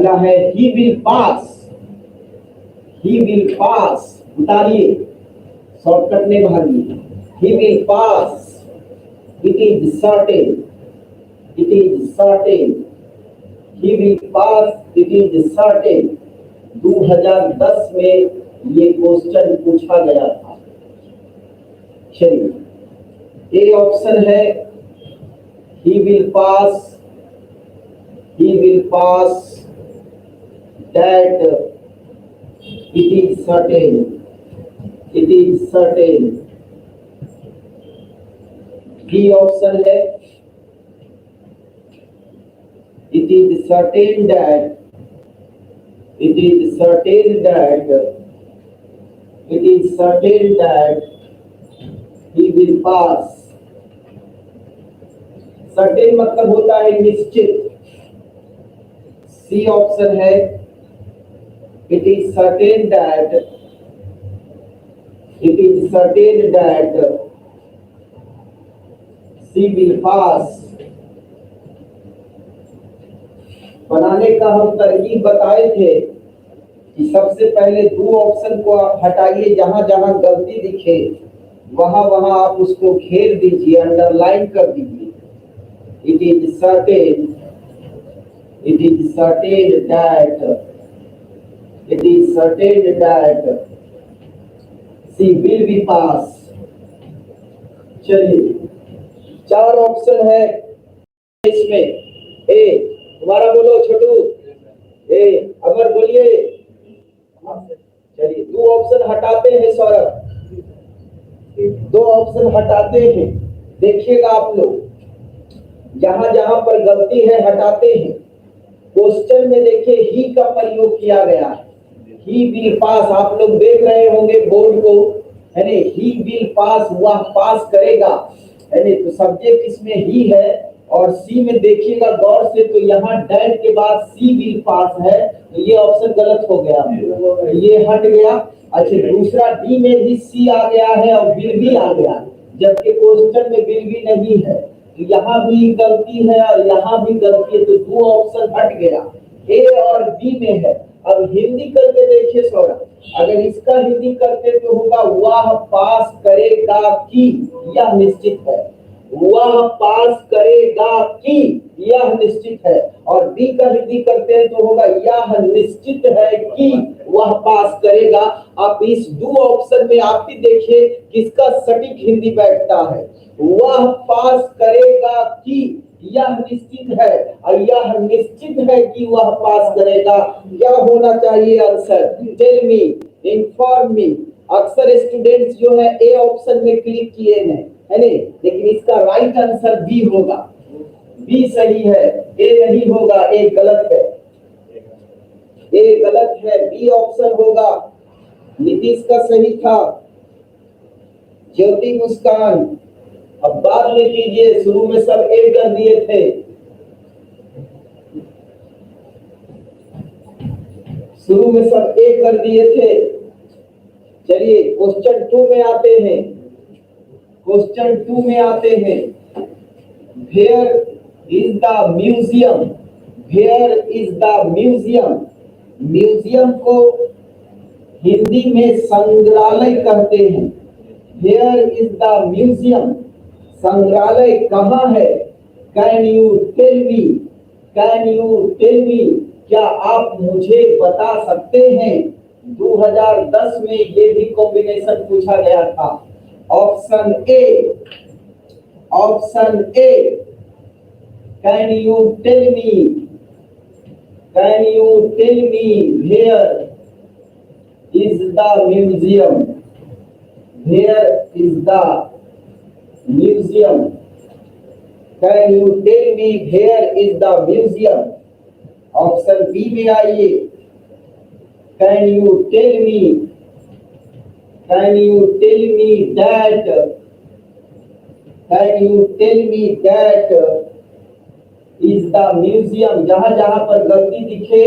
अगला है he will pass. He will pass, उतारिए, शॉर्टकट में भागिए। He will pass, it is certain, it is certain. He will pass, it is certain. 2010 में ये question पूछा गया था। चलिए, ए ऑप्शन है he will pass, he will pass, that it is certain, it is certain। B option है it is certain that, it is certain that, it is certain that he will pass। Certain मतलब होता है निश्चित। C option है it is certain that, it is certain that C will pass. बनाने का हम तरकीब बताए थे कि सबसे पहले दो ऑप्शन को आप हटाइए, जहां जहां गलती दिखे वहां वहां आप उसको घेर दीजिए, अंडरलाइन कर दीजिए। It is certain, it is certain that, it is certain that she will be pass। चलिए, चार ऑप्शन है इसमें। ए, तुम्हारा बोलो छोटू। ए, अमर बोलिए। चलिए, दो ऑप्शन हटाते हैं सौरभ, दो ऑप्शन हटाते हैं। देखिएगा आप लोग, जहां जहां पर गलती है हटाते हैं। क्वेश्चन में देखिए ही का प्रयोग किया गया है, ही विल पास। आप लोग देख रहे होंगे बोर्ड को, है ना, ही विल पास, वह पास करेगा, है ना। तो सब्जेक्ट इसमें ही है, और सी में देखिएगा गौर से, तो यहाँ डैट के बाद सी विल पास है, तो ये ऑप्शन गलत हो गया, ये हट गया। अच्छा, दूसरा डी में भी सी आ गया है और विल भी आ गया, जबकि क्वेश्चन में विल भी नहीं है। यहाँ भी गलती है और यहाँ भी गलती है, तो दो ऑप्शन हट गया, ए और बी में है। अब हिंदी करके देखिए सौरभ, अगर इसका हिंदी करते तो होगा वह पास करेगा कि यह निश्चित है, वह पास करेगा कि यह निश्चित है। और बी का हिंदी करते हैं तो होगा यह निश्चित है कि वह पास करेगा। आप इस दो ऑप्शन में आप भी देखिए किसका सटीक हिंदी बैठता है। वह पास करेगा कि यह निश्चित है, और यह निश्चित है कि वह पास करेगा। क्या होना चाहिए answer? Tell me, inform me. अक्सर स्टूडेंट्स जो है ए ऑप्शन में क्लिक किए हैं, है नहीं, लेकिन इसका राइट आंसर बी होगा। बी सही है, ए नहीं होगा, ए गलत है, ए गलत है, बी ऑप्शन होगा। नीतीश का सही था, ज्योति मुस्कान। अब बात में कीजिए, शुरू में सब ए कर दिए थे, शुरू में सब ए कर दिए थे। चलिए क्वेश्चन 2 में आते हैं, क्वेश्चन 2 में आते हैं। Where is the museum, where is the museum. Museum को हिंदी में संग्रहालय कहते हैं। वेयर इज द म्यूजियम, संग्रहालय कहाँ है? Can you tell me, can you tell me, क्या आप मुझे बता सकते हैं? 2010 में ये भी कॉम्बिनेशन पूछा गया था। Option A, option A, can you tell me, can you tell me where is the museum, where is the museum, can you tell me where is the museum. Option B में आइए, can you tell me, can you tell me that, can you tell me that is the museum. जहां जहां पर गलती दिखे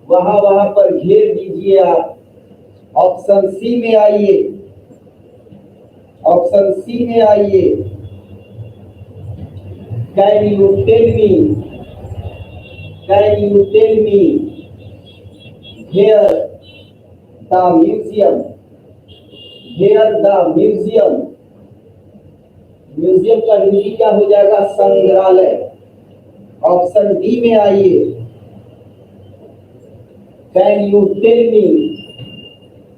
वहां वहां पर घेर दीजिए आप। ऑप्शन सी में आइए, ऑप्शन सी में आइए, can you tell me, can you tell me Here the museum. Here the museum. Museum का हिंदी क्या हो जाएगा? संग्रहालय। ऑप्शन डी में आइए। कैन यू टेल मी,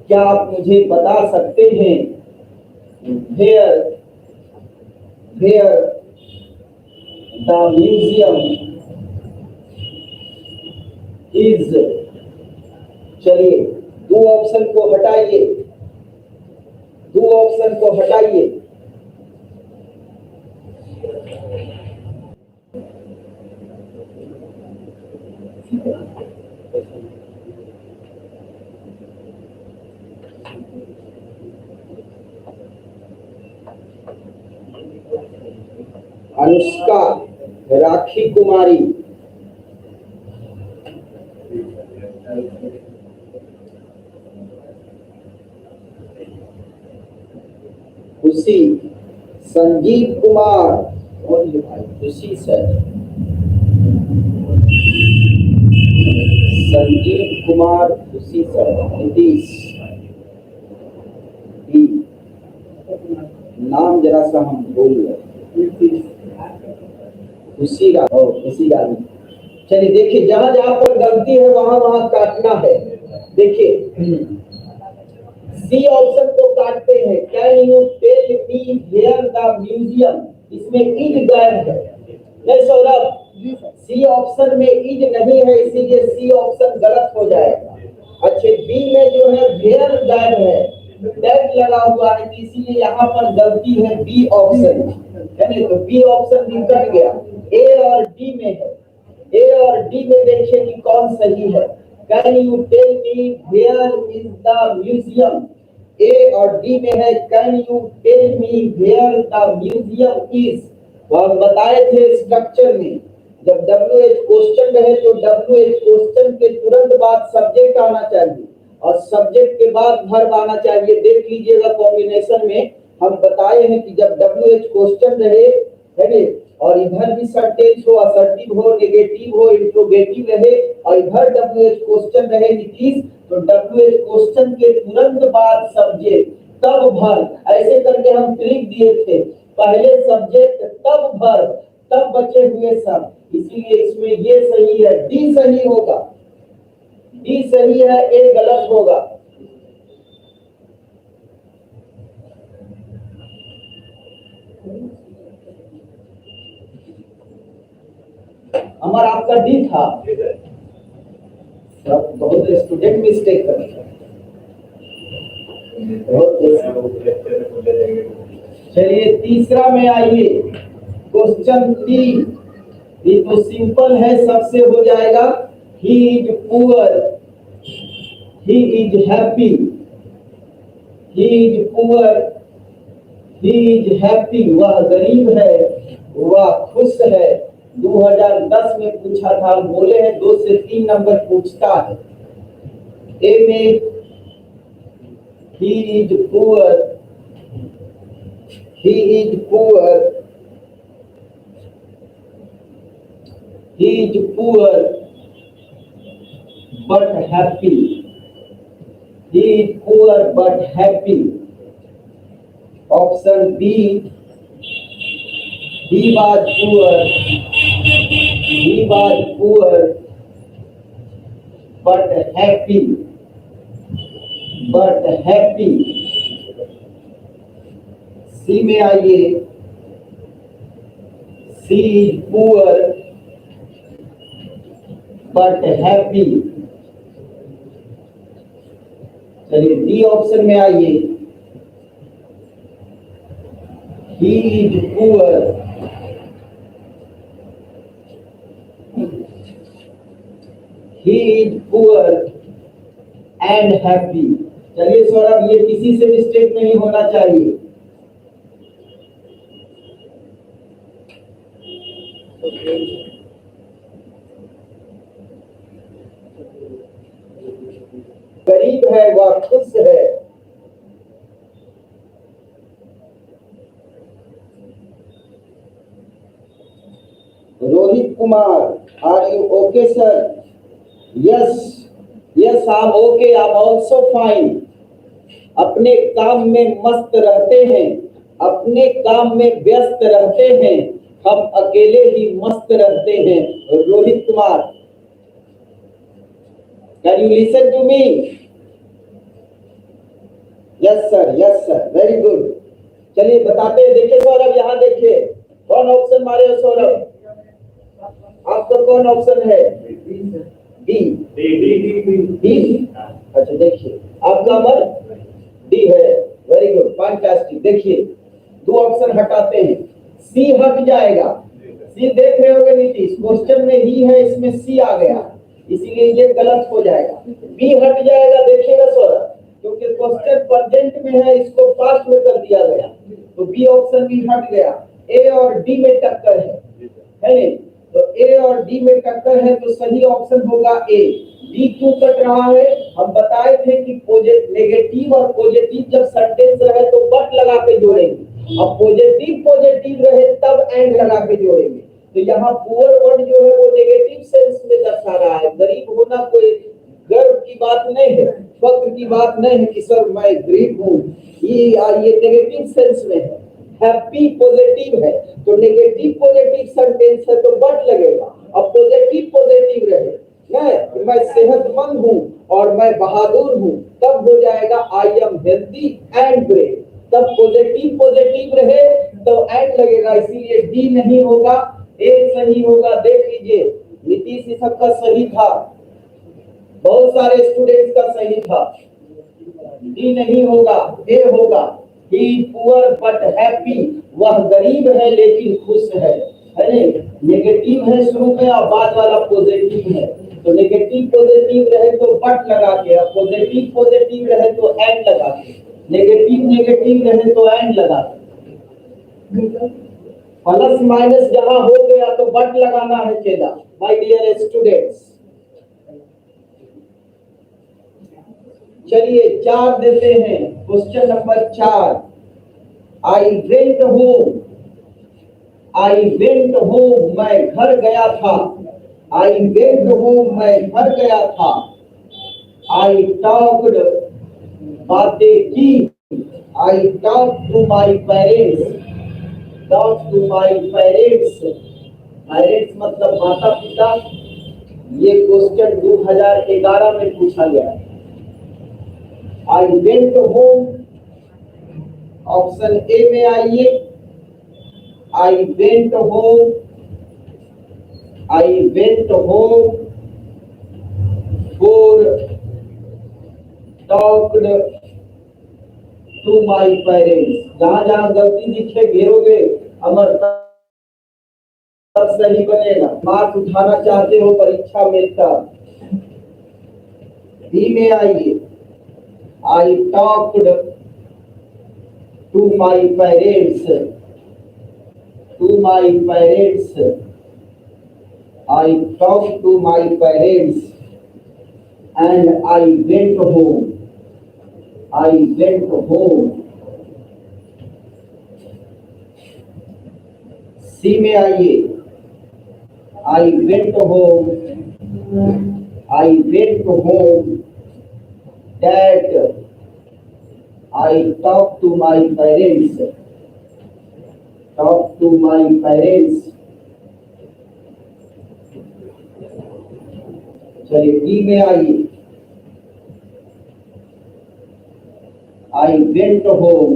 क्या आप मुझे बता सकते हैं? Where the museum is. चलिए दो ऑप्शन को हटाइए, दो ऑप्शन को हटाइए। अनुष्का, राखी कुमारी, खुशी, संजीव कुमार और खुशी सर, संजीव कुमार, खुशी सर, नीतीश। नाम जरा सा हम भूल गए। खुशी गाली। चलिए देखिए, जहां जहां पर गलती है वहां वहां काटना है। देखिए सी ऑप्शन को काटते हैं। Can you tell me where the museum, इसमें इज गायब है। नहीं सौरभ, सी ऑप्शन में इज नहीं है, इसीलिए सी ऑप्शन गलत हो जाएगा। अच्छे बी में जो है वेयर गायब है, दैट लगा हुआ है, इसीलिए यहाँ पर गलती है बी ऑप्शन में। तो बी ऑप्शन भी कट गया। ए और डी में है, ए और डी में देखिए कि कौन सही है। Can you tell me where is the museum, A और डी में है can you tell me where the museum is. तो हम बताए थे स्ट्रक्चर में, जब WH क्वेश्चन रहे तो WH क्वेश्चन के तुरंत बाद सब्जेक्ट आना चाहिए और सब्जेक्ट के बाद वर्ब आना चाहिए। देख लीजिएगा कॉम्बिनेशन में हम बताए हैं कि जब WH क्वेश्चन रहे है और इधर भी सेंटेंस हो, असर्टिव हो, नेगेटिव हो, इंट्रोगेटिव रहे और इधर WH क्वेश्चन रहे नीतीश, तो WH क्वेश्चन के तुरंत बाद सब्जेक्ट तब वर्ब, ऐसे करके हम ट्रिक दिए थे। पहले सब्जेक्ट तब वर्ब तब बचे हुए सब, इसीलिए इसमें ये सही है, डी सही होगा, डी सही है, ए गलत होगा। हमारा आपका डी था। बहुत स्टूडेंट मिस्टेक करते हैं। चलिए तीसरा में आइए, क्वेश्चन 3। ये तो सिंपल है, सबसे हो जाएगा। He is poor, he is happy, he is poor, he is happy, वह गरीब है, वह खुश है। 2010 में पूछा था, बोले हैं 2 से 3 नंबर पूछता है। ए में he is poor, he is poor, he is poor but happy, he is poor but happy। Option B, he was poor, he was poor but happy, but happy। सी में आइए, सी इज पुअर बट हैप्पी। चलिए D option में आइए, he is poor, he is poor and happy. चलिए सौरभ, ये किसी से mistake नहीं होना चाहिए। गरीब है, वह खुश है। Rohit Kumar, are you okay sir? Yes, yes I okay, I am also fine. अपने काम में मस्त रहते हैं, अपने काम में व्यस्त रहते हैं, हम अकेले ही मस्त रहते हैं। Rohit Kumar, can you listen to me? Yes sir, very good. चलिए बताते हैं। देखिए सौरभ, यहाँ देखिए कौन ऑप्शन मारे हो सौरभ? आपका कौन ऑप्शन है? डी। डी। अच्छा देखिए आपका अमर डी है। Very good, fantastic. देखिए दो ऑप्शन हटाते हैं, सी हट जाएगा। सी देख रहे होंगे नीतीश, क्वेश्चन में ही है, इसमें सी आ गया, इसीलिए ये गलत हो जाएगा। बी हट जाएगा, देखिएगा सौरभ, क्योंकि क्वेश्चन प्रेजेंट में है, इसको पास्ट में कर दिया गया, तो बी ऑप्शन भी हट गया। ए और डी में टक्कर है नहीं? तो ए और डी में टक्कर है, तो सही ऑप्शन होगा ए। डी क्यों कट रहा है? हम बताए थे कि नेगेटिव और पॉजिटिव जब सेंटेंस रहे तो बट लगा के जोड़ेंगे, अब पॉजिटिव रहे तब एंड लगा के जोड़ेंगे। तो यहाँ पुअर वर्ड जो है वो नेगेटिव सेंस में दर्शा रहा है। गरीब होना कोई गर्व की बात नहीं है, फक्र की बात नहीं है कि सर मैं गरीब हूँ, ये नेगेटिव सेंस में है। हैप्पी पॉजिटिव है, तो नेगेटिव पॉजिटिव सेंटेंस है तो बट लगेगा। अब पॉजिटिव रहे नहीं, मैं सेहतमंद हूँ और मैं बहादुर हूँ, तब हो जाएगा I am healthy and brave. तब पॉजिटिव रहे तो एंड लगेगा, इसीलिए डी नहीं होगा, ए सही होगा। देख लीजिए नीतीश सबका सही था, बहुत सारे स्टूडेंट्स का सही था। डी नहीं होगा, ए होगा। ही पुअर बट हैप्पी, वह गरीब है लेकिन खुश है। अरे नेगेटिव है शुरू में और बाद वाला पॉजिटिव है, तो नेगेटिव पॉजिटिव रहे तो बट लगा के, और पॉजिटिव रहे तो एंड लगा के, नेगेटिव रहे तो एंड लगा के। प्लस माइनस जहां हो गया तो बट लगाना है चेला। माय डियर स्टूडेंट्स, चलिए 4 देते हैं। क्वेश्चन नंबर 4, आई वेंट होम, मैं घर गया था। आई वेंट होम, मैं घर गया था। आई टॉक्ड, बातें की। I talk to my parents, parents मतलब माता पिता। ये क्वेश्चन 2011 में पूछा गया है। I went home, option A में आइए। I went home for talked to my parents. जहां जहां गलती दिखे घेरोगे अमर, तब सही बनेगा। मार्क्स उठाना चाहते हो परीक्षा में तब। बी में आइए। I talked to my parents, I talked to my parents and I went home. C में आइए। I went home that I talked to my parents. चलिए डी में आइए। I went home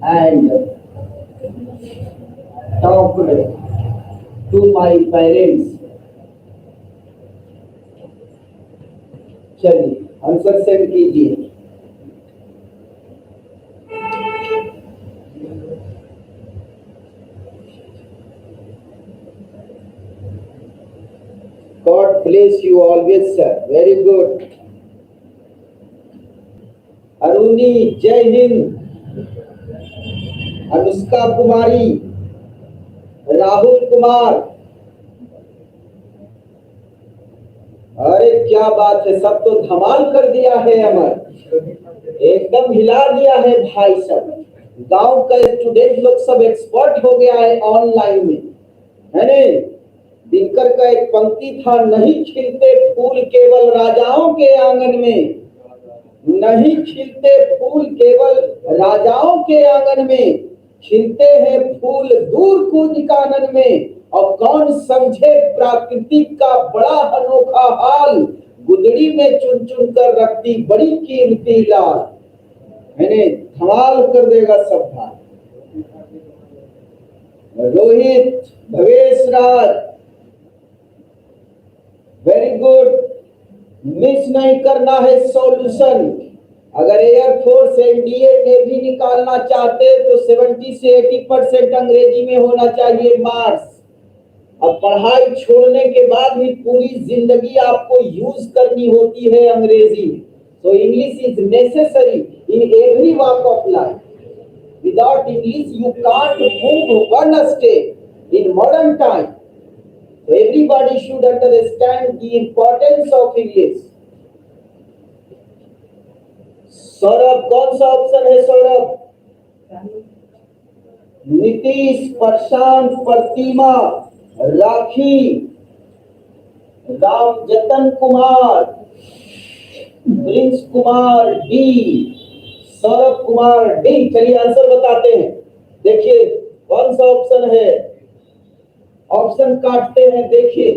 and talked to my parents. चलिए answer send कीजिए। God bless you always, sir. Very good. Aruni, जय हिंद। अनुष्का कुमारी, राहुल कुमार, अरे क्या बात है, सब तो धमाल कर दिया है अमर, एकदम हिला दिया है भाई सब। गांव का स्टूडेंट लोग सब एक्सपर्ट हो गया है ऑनलाइन में, है नहीं। दिनकर का एक पंक्ति था, नहीं खिलते फूल केवल राजाओं के आंगन में, नहीं खिलते फूल केवल राजाओं के आंगन में, खिलते हैं फूल दूर कूद कानन में। और कौन समझे प्रकृति का बड़ा अनोखा हाल, गुदड़ी में चुन चुन कर रखती बड़ी कीमती लाल, मैंने धमाल कर देगा सब हाल। रोहित भवेश राज, वेरी गुड। मिस नहीं करना है सॉल्यूशन। अगर एयरफोर्स एनडीए नेवी निकालना चाहते तो 70 से 80% अंग्रेजी में होना चाहिए मार्क्स। अब पढ़ाई छोड़ने के बाद भी पूरी जिंदगी आपको यूज करनी होती है अंग्रेजी। तो English is necessary in every walk of life. Without English you can't move one step in modern time. Everybody should understand the importance of English. Saurabh, कौन सा ऑप्शन है सौरभ? नीतीश, प्रशांत, प्रतिमा, राखी, राम जतन Kumar, Prince Kumar D, Saurabh Kumar D. चलिए आंसर बताते हैं। देखिए कौन सा ऑप्शन है, ऑप्शन काटते हैं। देखिए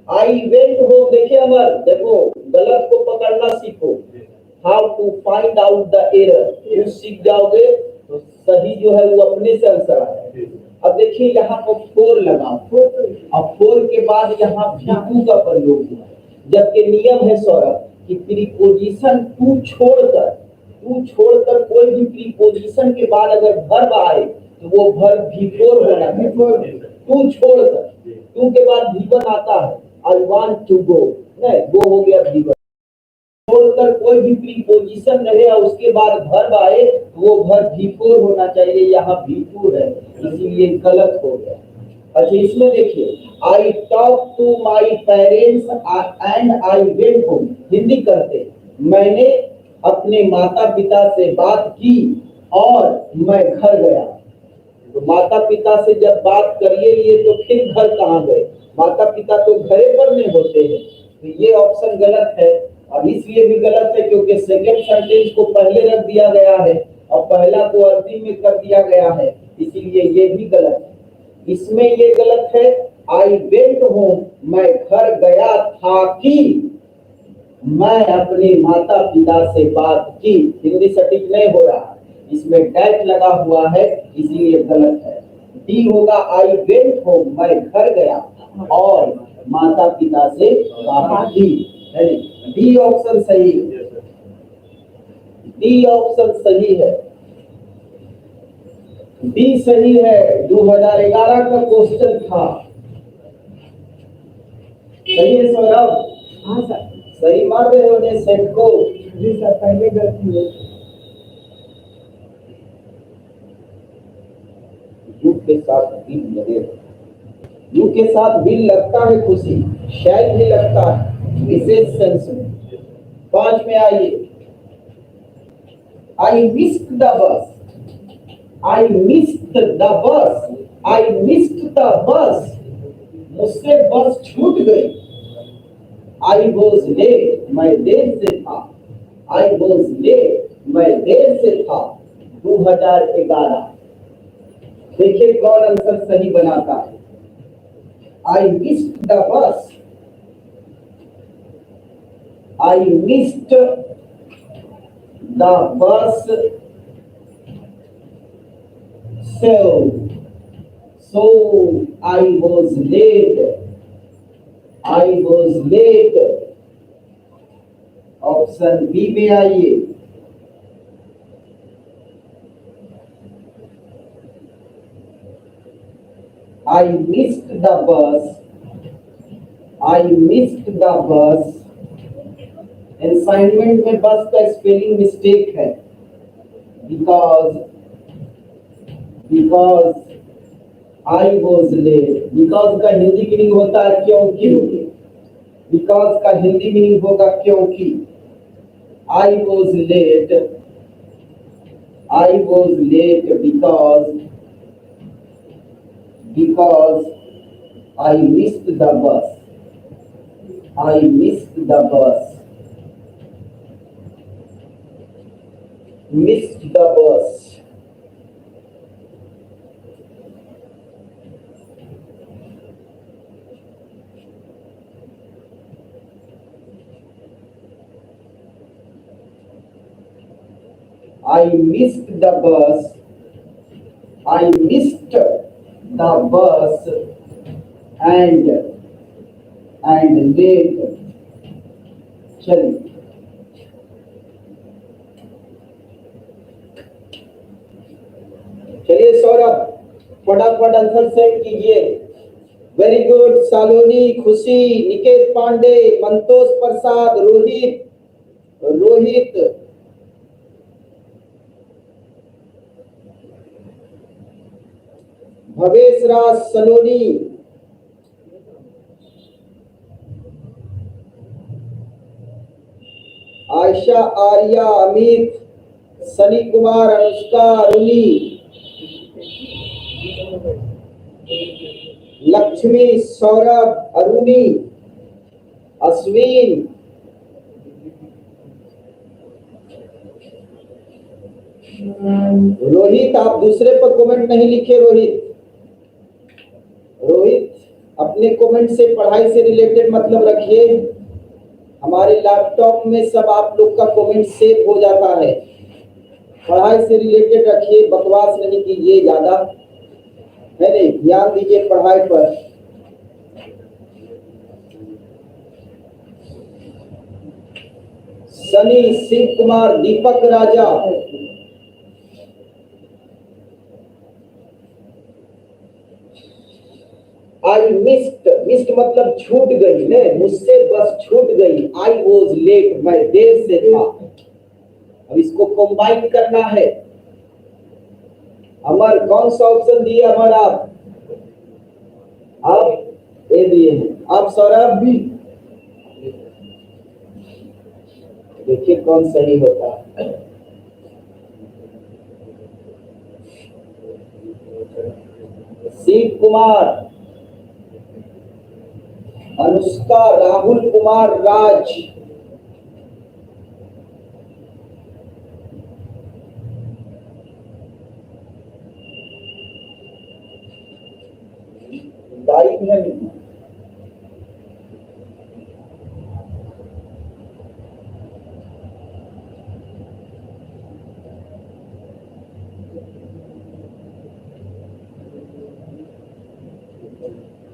आई वेंट होम, देखिए अमर, देखो गलत को पकड़ना सीखो। How to find out the error, ये सीख जाओगे तो सही जो है वो अपने से आंसर आएगा। अब देखिए यहाँ पर 4 लगाओ, अब 4 के बाद यहाँ भी का प्रयोग हुआ, जबकि नियम है सौरभ कि प्रीपोजिशन टू छोड़कर कोई भी प्रीपोजिशन के बाद अगर वर्ब आए तो वो वर्ब बिफोर होना है। टू छोड़कर, टू के बाद भी1 आता है, आई वांट टू गो, नहीं गो हो गया भी1। छोड़कर कोई भी प्रीपोजिशन रहे और उसके बाद वर्ब आए तो वो वर्ब बिफोर होना चाहिए, यहाँ बिफोर है, इसीलिए गलत हो गया। अच्छा इसमें देखिए, I talk to my parents and I went home. Hindi करते, मैंने अपने माता पिता से बात की और मैं घर गया। तो माता पिता से जब बात करिए लिए तो फिर घर कहाँ गए? माता पिता तो घरे पर नहीं होते हैं। तो ये ऑप्शन गलत है, और इसलिए भी गलत है क्योंकि सेकंड सेंटेंस को पहले रख दिया गया है और पहला को अंतिम में कर दिया गया है, इसीलिए ये भी गलत है। इसमें ये गलत है, आई वेंट होम, मैं घर गया था कि मैं अपने माता पिता से बात की। हिंदी सटीक नहीं हो रहा, इसमें डैट लगा हुआ है, इसीलिए गलत है। डी होगा आई वेंट होम, मैं घर गया और माता पिता से बात की। डी ऑप्शन सही है, डी ऑप्शन सही है, डी सही है। 2011 का क्वेश्चन था, सही है सौरभ? हाँ सर, सही मार रहे हो ने सेट को। जी सर, पहले गलती है। यू के साथ बिल लगे, यू के साथ बिल लगता है खुशी, शायद भी लगता है विशेष सेंस में। 5 में आइए, आई missed the bus, I missed the bus, I missed the बस, मुझसे बस छूट गई। आई वॉज लेट, मैं देर से था, आई वॉज लेट, मैं देर से था। 2011। देखिए कौन आंसर सही बनाता है। आई missed the bus, I missed the bus, so I was late, I was late। Option B में आइए, I missed the bus, I missed the bus। Assignment में बस का स्पेलिंग मिस्टेक है, because I was late। because का Hindi meaning होता है क्योंकि, because का हिंदी मीनिंग होगा क्योंकि। I was late, I was late because I missed the bus. I missed the bus. Missed the bus. I missed the bus. I missed the bus and late. चलिए, सौरभ फटाफट answer send कीजिए। Very good. Saloni, Khushi, Niket Pandey, Mantosh प्रसाद, रोहित, भवेश राज सलोनी, आयशा, आर्या, अमित, सनी कुमार, अनुष्का, अरुणी, लक्ष्मी, सौरभ, अरुणी, अश्विन, रोहित। आप दूसरे पर comment नहीं लिखे। रोहित अपने comment से, पढ़ाई से रिलेटेड मतलब रखिए। हमारे लैपटॉप में सब आप लोग का कमेंट सेव हो जाता है। पढ़ाई से रिलेटेड रखिए, बकवास नहीं कीजिए ज्यादा, है नहीं। ध्यान दीजिए पढ़ाई पर। सनी, शिव कुमार, दीपक राजा, आई मिस्ड मतलब छूट गई ने, मुझसे बस छूट गई। आई वॉज लेट, मैं देर से था। अब इसको कंबाइन करना है। अमर, कौन सा ऑप्शन दिए अमर? आप ये दिए हैं। आप सौरभ भी देखिए कौन सही होता है। शिव कुमार, अनुष्का, राहुल कुमार, राज, तारीख में लिखना।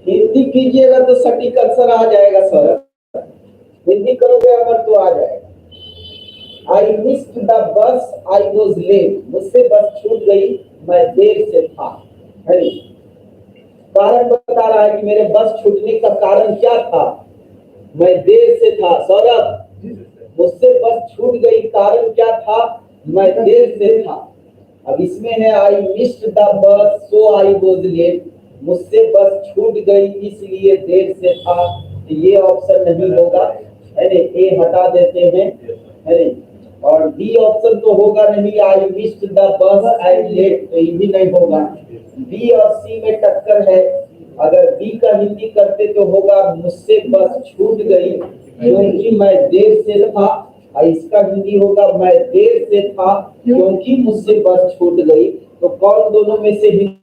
हिंदी कीजिएगा तो सटीक आंसर आ जाएगा सर। हिंदी करोगे अगर तो आ जाएगा। आई missed the bus, I was late, मुझसे बस छूट गई, मैं देर से था। कारण बता रहा है कि मेरे बस छूटने का कारण क्या था? मैं देर से था। सौरभ, मुझसे बस छूट गई, कारण क्या था? मैं देर से था। अब इसमें है आई मिस्ड द बस सो आई वॉज लेट, मुझसे बस छूट गई इसलिए देर से था। तो ये ऑप्शन नहीं होगा, अरे ए हटा देते हैं, अरे। और बी ऑप्शन तो होगा नहीं, आई मिस्ड द बस एंड लेट, तो ये भी नहीं होगा। बी और सी में टक्कर है। अगर बी का हिंदी करते तो होगा मुझसे बस छूट गई क्योंकि मैं देर से था, और इसका हिंदी होगा मैं देर से था क्योंकि मुझसे बस छूट गई। तो कौन दोनों में से हिंदी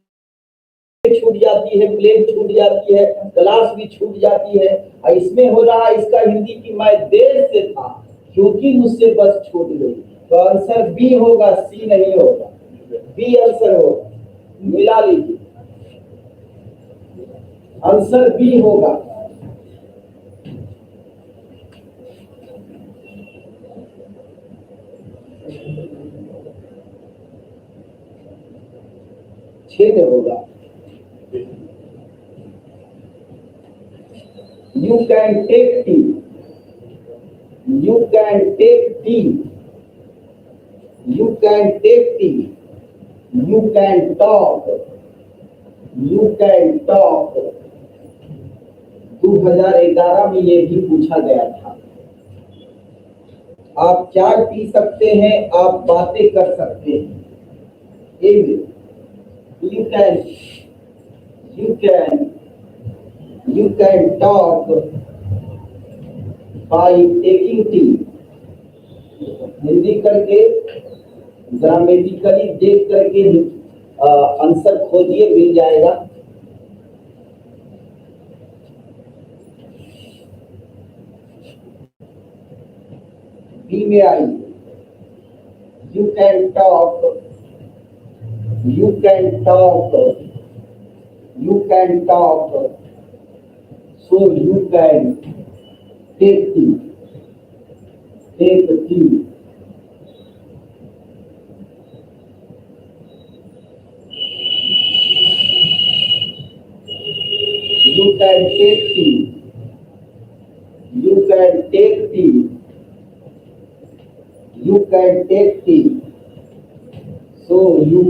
छूट जाती है? प्लेन छूट जाती है, क्लास भी छूट जाती है। और इसमें हो रहा है इसका हिंदी कि मैं देर से था क्योंकि मुझसे बस छूट गई। तो आंसर बी होगा, सी नहीं होगा। बी आंसर होगा, मिला लीजिए, आंसर बी होगा। छेद होगा। You can take tea. You can take tea. You can take tea. You can talk. You can talk. 2011 में ये भी पूछा गया था। आप चाय पी सकते हैं, आप बातें कर सकते हैं। A में you can talk by taking tea. Hindi करके ग्रामेटिकली देख करके आंसर खोजिए, मिल जाएगा। बी में आई you can talk so you can take tea. You can take tea. So you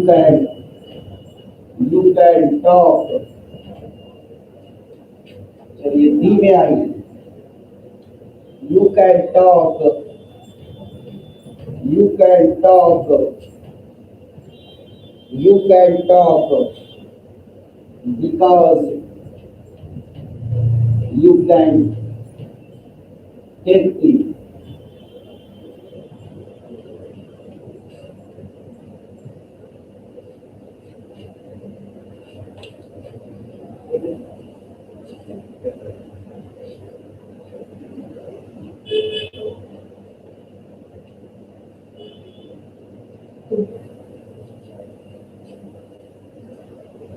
can talk. चलिए डी में आई you can talk because you can take tea.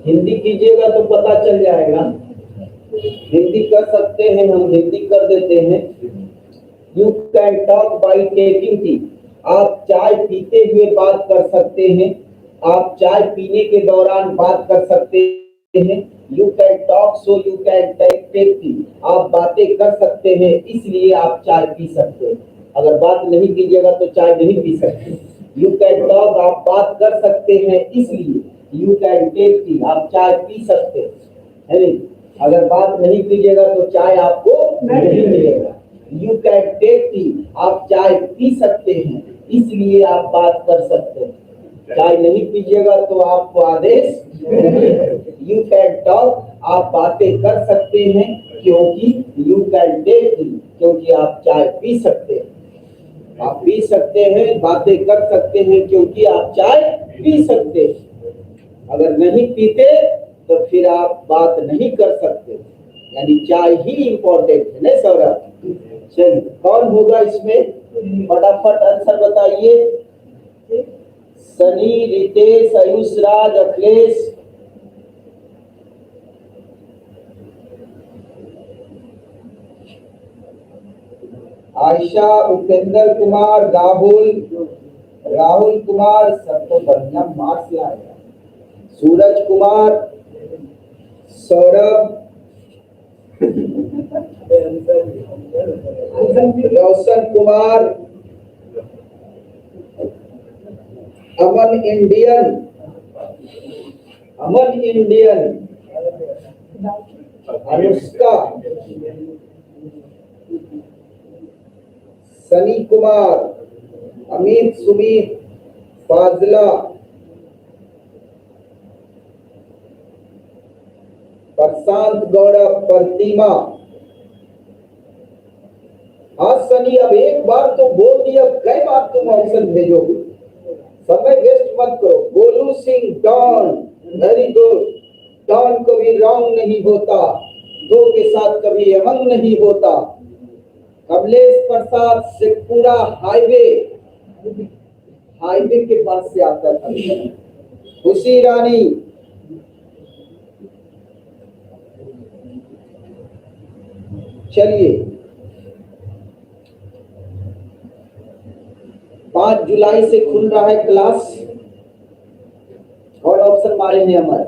Hindi कीजिएगा तो पता चल जाएगा। हिंदी कर सकते हैं, हम हिंदी कर देते हैं। You can talk by taking tea. आप चाय पीते हुए बात कर सकते हैं, आप चाय पीने के दौरान बात कर सकते हैं। You can talk so you can take tea. आप बातें कर सकते हैं इसलिए आप चाय पी सकते हैं। अगर बात नहीं कीजिएगा तो चाय नहीं पी सकते। You can talk, आप बात कर सकते हैं इसलिए You can take tea, आप चाय पी सकते हैं, है नहीं? अगर बात नहीं कीजिएगा तो चाय आपको नहीं मिलेगा। You can take tea, आप चाय पी सकते हैं इसलिए आप बात कर सकते हैं। चाय नहीं पीजिएगा तो आपको आदेश You can talk, आप बातें कर सकते हैं क्योंकि You can take tea, क्योंकि आप चाय पी सकते हैं। आप पी सकते हैं, बातें कर सकते हैं क्योंकि आप चाय पी सकते हैं। अगर नहीं पीते तो फिर आप बात नहीं कर सकते, यानी चाय ही इम्पोर्टेंट है ना सौरभ? चलिए कौन होगा इसमें, फटाफट आंसर बताइए। सनी, रितेश, आयुष राज, अखिलेश। आयशा, उपेंद्र कुमार, राहुल कुमार, सब तो बढ़िया मार्क्स लाएगा। सूरज कुमार, सौरभ, रोशन कुमार, अमन इंडियन, अनुष्का, सनी कुमार, अमित, सुमित, फाजला, प्रशांत, गौरव, प्रतिमा। हाँ सनी, अब एक बार तो बोल दिया, कई बार तुम ऑप्शन भेजोगे, समय वेस्ट मत करो। Golu Singh, Don, very good. Don कभी रॉन्ग नहीं होता, दो के साथ कभी अमंग नहीं होता। कमलेश प्रसाद, शेखपुरा हाईवे के पास से आता था। खुशी रानी, चलिए 5 जुलाई से खुल रहा है क्लास। और ऑप्शन मारे हैं हमारे,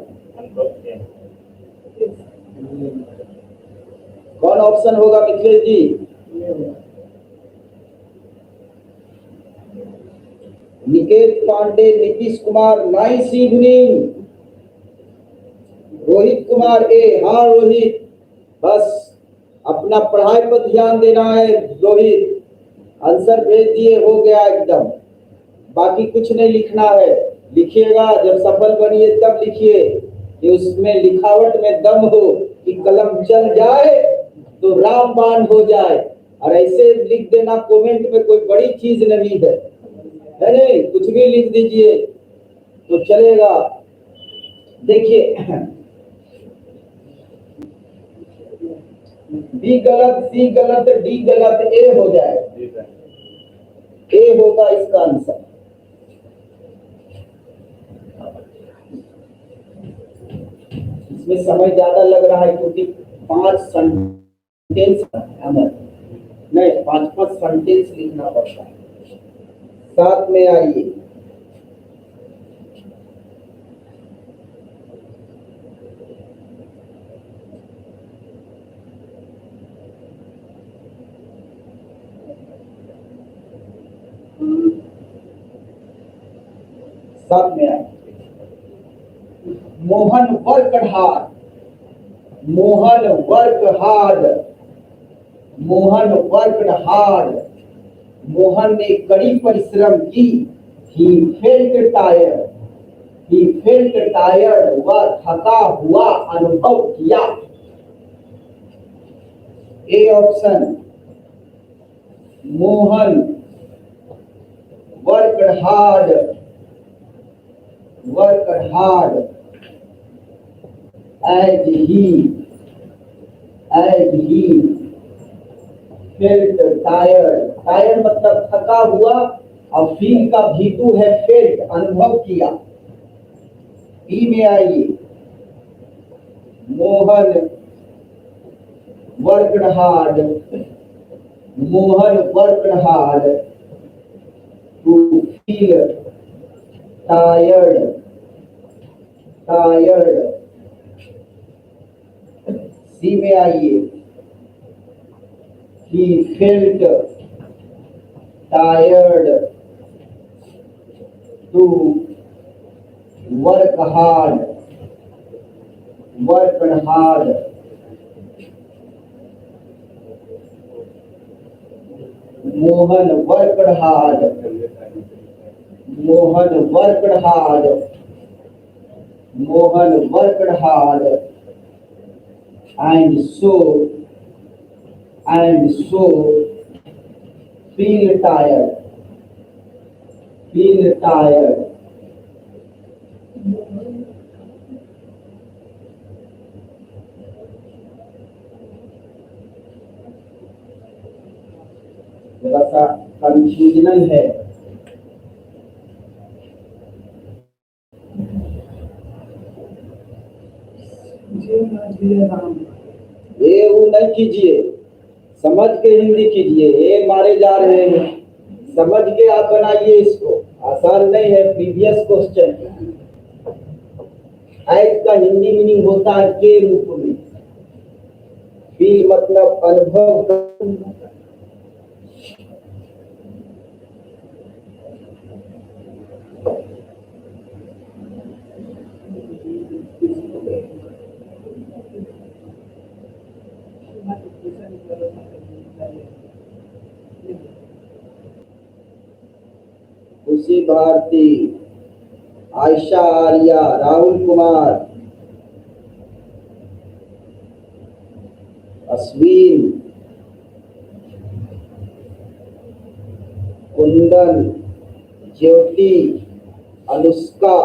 कौन ऑप्शन होगा मिथिलेश जी? Niket Pandey, Nitish Kumar, nice evening. रोहित कुमार ए, हाँ रोहित, बस अपना पढ़ाई पर ध्यान देना है। रोहित आंसर भेज दिए, हो गया एकदम, बाकी कुछ नहीं लिखना है। लिखिएगा, जब सफल बनिए तब लिखिए कि उसमें लिखावट में दम हो, कि कलम चल जाए तो रामबाण हो जाए। और ऐसे लिख देना कमेंट में कोई बड़ी चीज नहीं है नहीं, कुछ भी लिख दीजिए तो चलेगा। देखिए, बी गलत, सी गलत, डी गलत, ए हो जाए। ए होगा इसका आंसर। इसमें समय ज्यादा लग रहा है क्योंकि 5 सेंटेंस नहीं, 5 सेंटेंस लिखना पड़ता है। साथ में आइए, साथ में आइए। Mohan work hard, Mohan work hard, Mohan work hard. Mohan ने कड़ी परिश्रम की। He felt tired, he felt tired, वह थका हुआ अनुभव किया। A option, Mohan work hard, work hard as he felt tired। tired मतलब थका हुआ, और फील का भीतू है फेल्ट, अनुभव किया। ई में आइए, Mohan work hard, Mohan work hard to feel tired, tired. C में आइए, he felt tired to work hard, work hard। Mohan work hard, Mohan work hard, Mohan work hard and so feel tired, feel tired। थोड़ा सा confusion है। ये वो नहीं कीजिए, समझ के हिंदी कीजिए। ये मारे जा रहे हैं, समझ के आप बनाइए इसको, आसान नहीं है। प्रीवियस क्वेश्चन, ऐड का हिंदी मीनिंग होता है के रूप में। फील मतलब अनुभव। Khushi Bharti, Ayesha Arya, Rahul Kumar, Ashwin, Kundan, Jyoti, Anushka.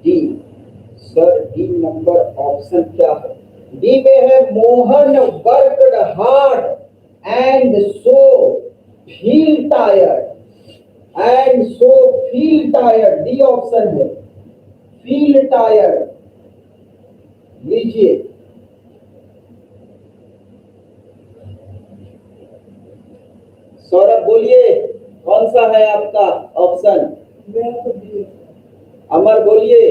D sir, D number option क्या है? डी में है Mohan worked hard and so feel tired, and so feel tired. D option है, फील टायर्ड। लीजिए, सौरभ बोलिए कौन सा है आपका ऑप्शन? अमर बोलिए।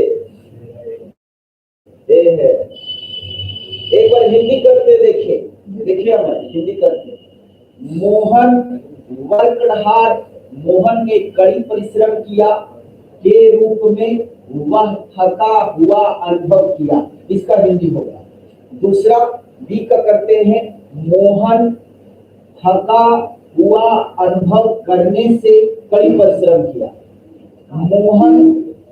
ए है। एक बार हिंदी करते देखिए, देखिए अमर हिंदी करते। मोहन वर्कड हार्ड, मोहन ने कड़ी परिश्रम किया के रूप में वह थका हुआ अनुभव किया। इसका हिंदी होगा। दूसरा बी का करते हैं, मोहन थका हुआ अनुभव करने से कड़ी परिश्रम किया। मोहन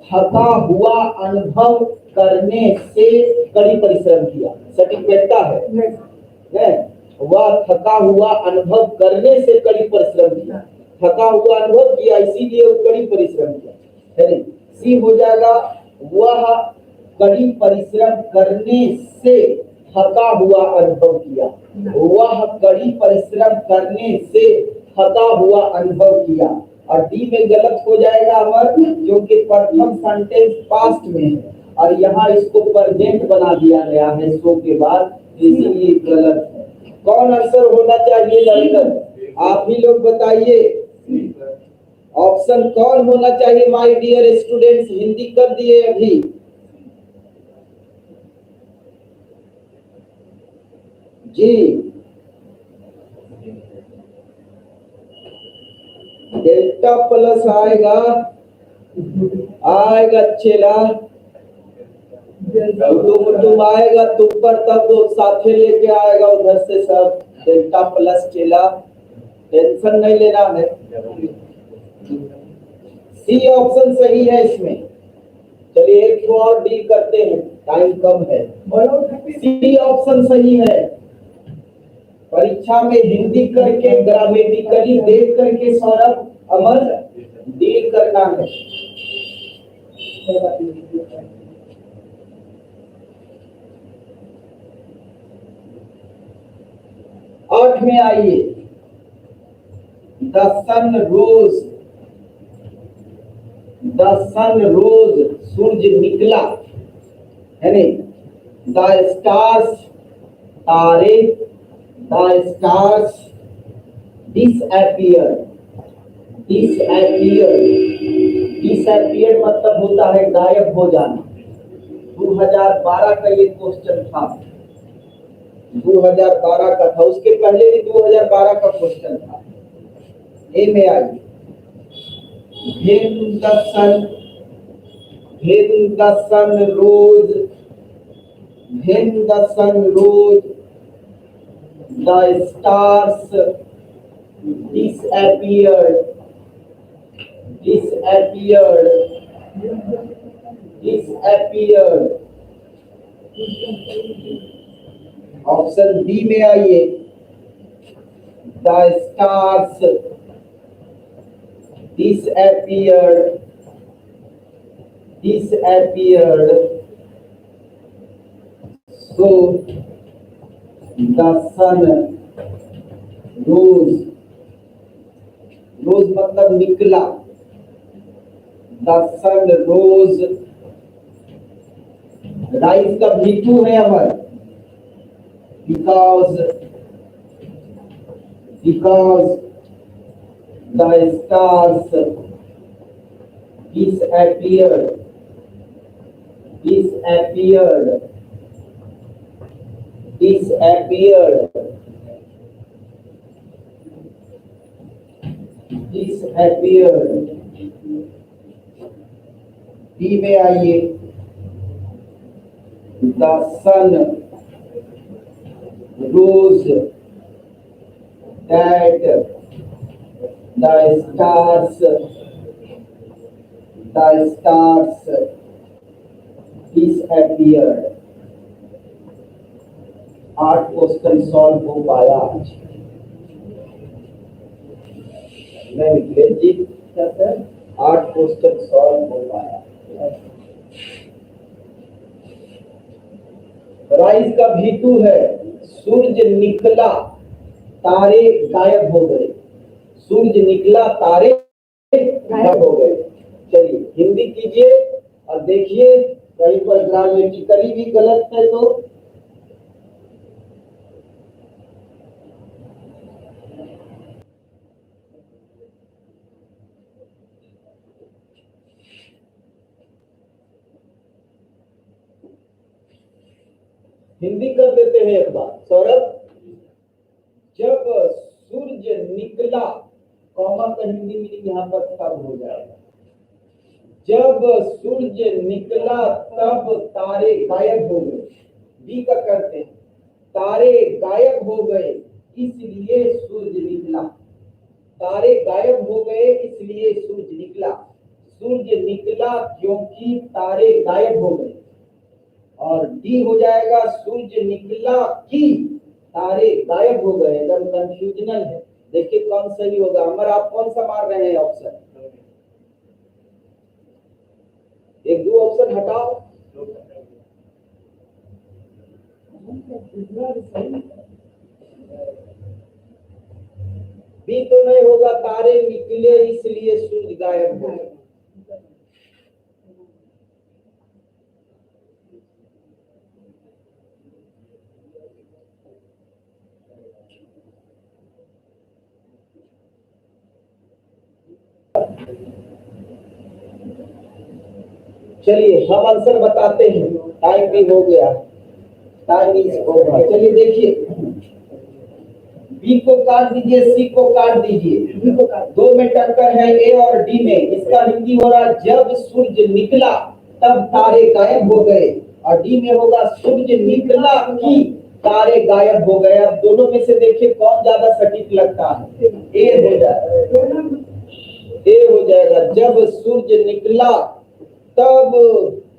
थका हुआ अनुभव करने से कड़ी परिश्रम किया। सटीक बैठता है नहीं? वह थका हुआ अनुभव करने से कड़ी परिश्रम किया। थका हुआ अनुभव किया इसीलिए वो कड़ी परिश्रम किया, है नहीं? सी हो जाएगा वह कड़ी परिश्रम करने से थका हुआ अनुभव किया। वह कड़ी परिश्रम करने से थका हुआ अनुभव किया। और डी में गलत हो जाएगा अमर, क्योंकि प्रथम सेंटेंस पास्ट में है और यहाँ इसको प्रेजेंट बना दिया गया है सो के बाद, इसीलिए गलत है। कौन आंसर होना चाहिए लड़कर? आप ही लोग बताइए। ऑप्शन कौन होना चाहिए माय डियर स्टूडेंट्स? हिंदी कर दिए अभी। जी, डेल्टा प्लस आएगा, आएगा चेला। तुम आएगा तुम पर तब वो साथे लेके आएगा उधर से सब डेल्टा प्लस चेला। टेंशन नहीं लेना है। सी ऑप्शन सही है इसमें। चलिए एक और डील करते हैं, टाइम कम है। सी ऑप्शन सही है। परीक्षा में हिंदी करके ग्रामेटिकली देख करके सौरभ अमर डील करना है। आठ में आइए। द सन रोज, द सन रोज, सूरज निकला, है नहीं? द स्टार्स, तारे, the stars disappear, disappear, disappear मतलब होता है गायब हो जाना। 2012 का ये क्वेश्चन था, 2012 का था, उसके पहले भी 2012 का क्वेश्चन था। ए में आइए। When the sun, when the sun rose, when the sun rose, the stars disappeared, disappeared, disappeared. Option B में आइए। The stars disappeared, disappeared. So the sun rose, rose मतलब निकला। The sun rose, राइज का भी2 है हमारा, because the stars disappeared, disappeared, disappeared, disappeared. D में आइए। The sun rose that the stars disappeared. 8 question solve हो पाया आज। मैं निखिल जी क्या सर 8 क्वेश्चन सॉल्व हो पाया। राइज का भी2 है, सूरज निकला तारे गायब हो गए, सूरज निकला तारे गायब हो गए। चलिए हिंदी कीजिए और देखिए कहीं पर ग्रामेटिकली भी गलत है तो हिंदी कर देते हैं एक बार। सौरभ, जब सूरज निकला, कॉमा का हिंदी मीनिंग यहाँ पर तब हो जाएगा। जब सूरज निकला तब तारे गायब हो गए। बी का करते हैं, तारे गायब हो गए इसलिए सूरज निकला। तारे गायब हो गए इसलिए सूरज निकला। सूरज निकला क्योंकि तारे गायब हो गए। और डी हो जाएगा सूरज निकला कि तारे गायब हो गए। एकदम कंफ्यूजनल है। देखिए कौन सही होगा। अमर आप कौन सा मार रहे हैं ऑप्शन? एक दो ऑप्शन हटाओ। बी तो नहीं होगा। तारे निकले इसलिए सूरज गायब हो गए। चलिए हम आंसर बताते हैं। टाइम भी हो गया। Time is over. चलिए देखिए, बी को काट दीजिए, सी को काट दीजिए। दो में टक्कर है ए और डी में। इसका हिंदी हो रहा जब सूरज निकला तब तारे गायब हो गए। और डी में होगा सूरज निकला कि तारे गायब हो गए। अब दोनों में से देखिए कौन ज्यादा सटीक लगता है। ए हो जाएगा। ए हो जाएगा। जब सूरज निकला तब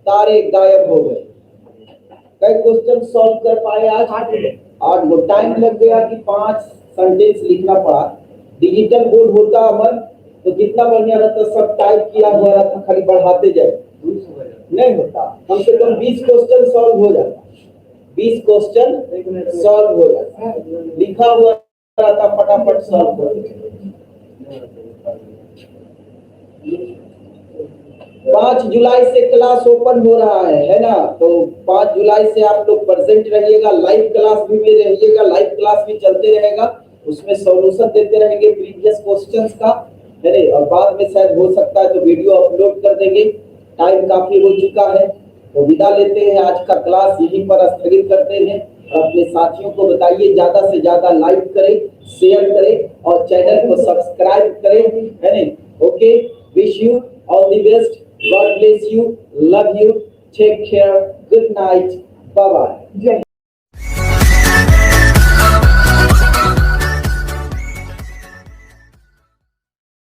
तारे गायब हो गए। कई क्वेश्चन सॉल्व कर पाए आज? 8 गो। टाइम लग गया कि 5 सेंटेंस लिखना पड़ा। डिजिटल बोर्ड होता अमर तो कितना बढ़िया रहता। सब टाइप किया हुआ रहता, खाली बढ़ाते जाए। नहीं होता। कम से कम 20 क्वेश्चन सॉल्व हो जाता। 20 क्वेश्चन सॉल्व हो जाता। लिखा हुआ रहता, फटाफट सॉल्व हो जाता। 5 जुलाई से क्लास ओपन हो रहा है ना? तो 5 जुलाई से आप लोग प्रेजेंट रहिएगा। लाइव क्लास भी में रहिएगा। लाइव क्लास भी चलते रहेगा। उसमें सॉल्यूशन देते रहेंगे प्रीवियस क्वेश्चंस का, है ना? और बाद में शायद हो सकता है तो वीडियो अपलोड कर देंगे। टाइम काफी हो चुका है तो विदा लेते हैं। आज का क्लास यहीं पर स्थगित करते हैं। अपने साथियों को बताइए ज्यादा से ज्यादा लाइक करें, शेयर करें और चैनल को सब्सक्राइब करें, है ना? Okay, wish you all the best. God bless you. Love you. Take care. Good night. Bye bye.